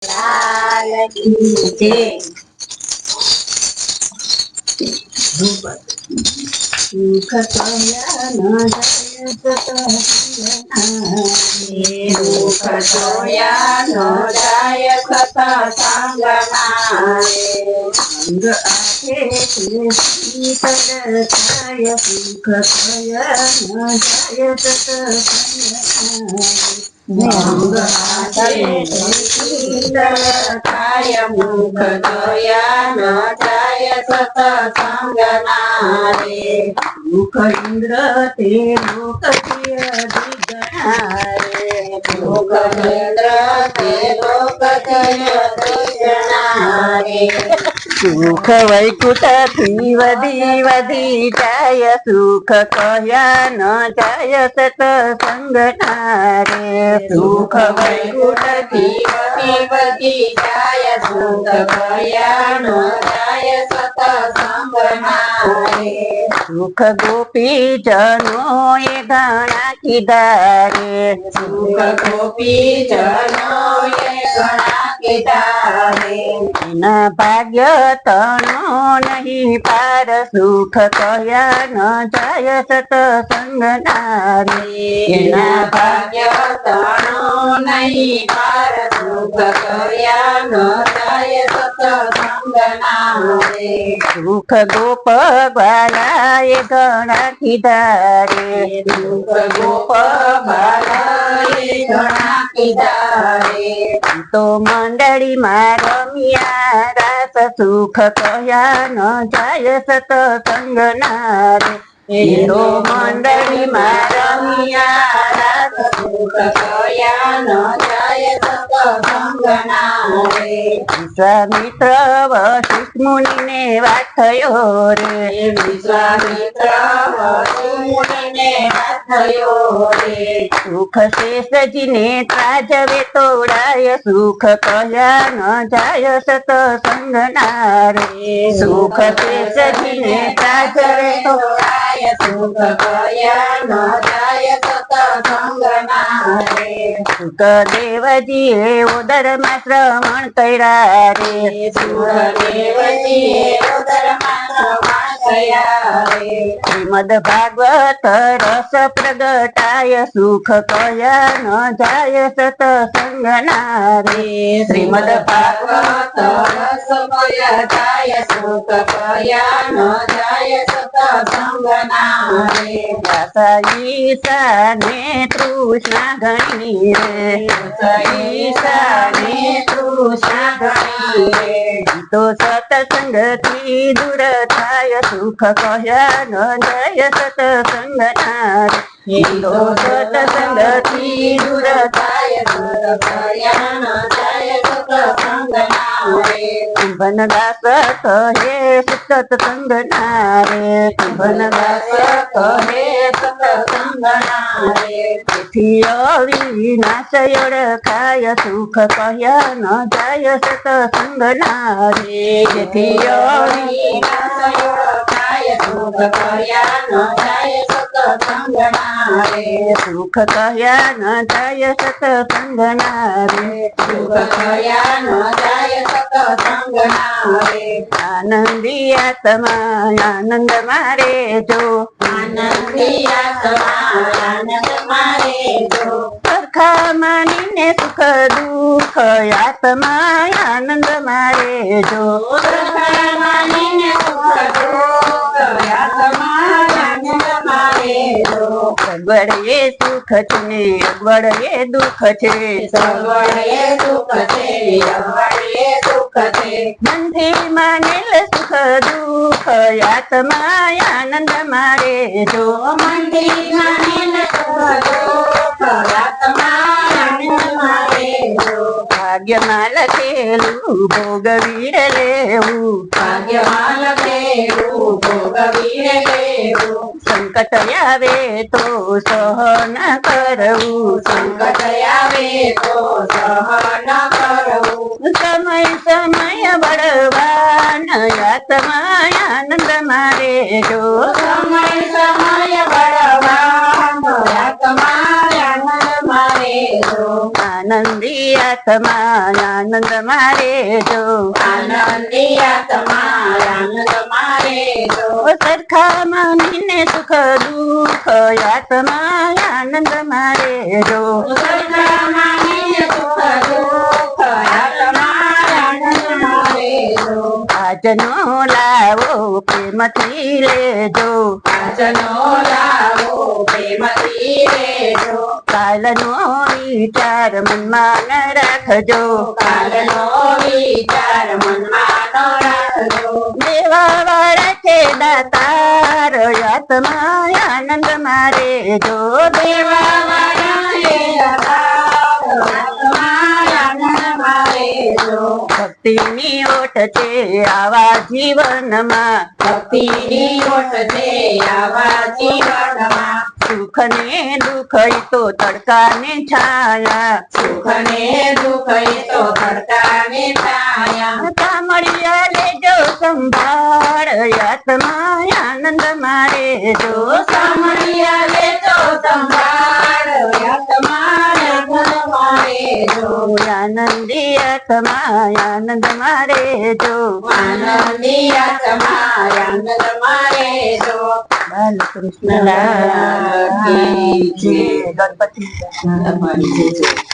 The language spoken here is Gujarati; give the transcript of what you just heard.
લાલ કી જય. સુખ સોયા ન જાય દુઃખ સોયા ન જાય સતા સંગના અંગ આખે શીતળ થાય સુખ સોયા ન જાય અંગ આશે થાય મુખ દયા ન જાય સત સંગના રે મુખ ઇન્દ્ર તે લોક દિગણા રે મુખ ઇન્દ્ર તે લોક દિગણા રે સુખ વૈકુંઠ થી વધી વધી જાય સુખ કહ્યા ન જાય સતસંગ રે સુખ વૈકુંઠ થી વધી વધી જાય સુખ કયા ન જાય સત સંગના રે સુખ ગોપી જનો એ ઘણા કીધા રે સુખ ગોપી જનો એ ઘણા કીધા રે એના ભાગ્ય તણો નહીં પાર સુખ કહ્યા ન જાય સતસંગ રે એના ભાગ્ય તણો નહીં પાર સુખ કર્યા ન જાય સત સંગના રે સુખ ગોપ ગ્વાલા એ ઘણા કીધા રે સુખ ગોપ બાલાએ ઘણા કીધા રે તો મંડળીમાં રમ્યા રાસ સુખ કહ્યા ન જાય સતસંગ રે એ તો મંડળીમાં રમ્યા રાસ સુખ કયા ન જાય સત સંગના રે વિશ્વામિત્ર વશિષ્ઠ મુનિને વાત થયો રે વિશ્વામિત્ર મુનિને વાત થયો રે સુખ શેષજીને ત્રાજવે તોડાય સુખ કહ્યા ન જાય સતસંગ રે સુખ શેષજીને ત્રાજવે તોડાય સુખ કયા ન જાય સત સંગના રે સુખદેવજીએ ઉદરમાં શ્રવણ કર્યા રે સુખદેવજીએ ઉદરમાં શ્રવણ કર્યા રે શ્રીમદ ભાગવત રસ પ્રગટાય સુખ કહ્યા ન જાય સતસંગ રે શ્રીમદ ભાગવત રસ પ્રગટાય સુખ કયા ન જાય સત સંગના રે ઈશાને તૃષ્ણા ઘણી રે ઈશાને તૃષ્ણા ઘણી રે તો સતસંગ થી દૂર થાય સુખ કહ્યા ન જાય સતસંગ રે તો સત્સંગ થી દૂર થાય સુખ કયા ન જાય સત સંગના રે વનદાસ કહે સતસંગ રે વનદાસ કહે સત્સંગના રે તેથી અવિનાશ ઓળખાય સુખ કહ્યા ન જાય સતસંગ રે જેથી અવિનાશ ઓળખાય સુખ કયા ન જાય સત્સંગના રે સુખ કહ્યા ન જાય સતસંગ રે સુખ કયા ન જાય સત્સંગના રે આનંદી આત્મા આનંદ મારે જો આનંદી આત્મા આનંદ મારે જો સરખા માનીને સુખ દુઃખ આત્મા આનંદ મારે જો સરખા માનીને સુખ દુઃખ આત્મા આનંદ મારે જો સગવડ એ સુખ છે અગવડ એ દુઃખ છે સગવડ એ સુખ છે અગવડ એ સુખ છે મનથી માનેલ સુખ દુઃખ આત્મા આનંદ મારે જો મનથી માનેલ સુખ દુઃખ આત્મા આનંદ મારે જો ભાગ્યમાં લખેલું ભોગવી લેવું ભાગ્યમાં લખેલું ભોગવી લેવું સંકટ આવે તો સહન કરવું સંકટ આવે તો સહન કરવું સમય બળવાન આત્મા આનંદ મારે જો સમય બળવાન આત્મા આનંદ મારે જો આનંદી આનંદી આત્મા આનંદ મારે જો આનંદી આત્મા આનંદ મારે જો સરખા માનીને સુખ દુઃખ આત્મા આનંદ મારે જો સરખા માનીને સુખ દુઃખ આત્મા આનંદ મારે જો આજનો લાવો પ્રેમથી લેજો આજનો લાવો પ્રેમથી લેજો કાલનો વિચાર મનમાં ન રાખજો કાલનો વિચાર મનમાં ન રાખજો દેવા વાળા છે દાતાર આત્મા આનંદ મારે જો દેવા વાળા છે દાતાર, આત્મા આનંદ મારે જો ભક્તિની ઓટ છે આવા જીવનમાં ભક્તિની ઓટ છે આવા જીવનમાં સુખ ને દુઃખ ઈ તો તડકાને છાયા સુખ ને દુઃખ એ તો તડકાને છાયા કામળિયા લેજો સંભાળ આત્મા આનંદ મારે જો સામળિયા લેજો સંભાળ આત્મા આનંદ મારે જો આનંદી આત્મા આનંદ મારે જો આનંદી આત્મા આનંદ મારે જો બાલકૃષ્ણ લાલ કી જય. ગણપતિ તમારી જય જય.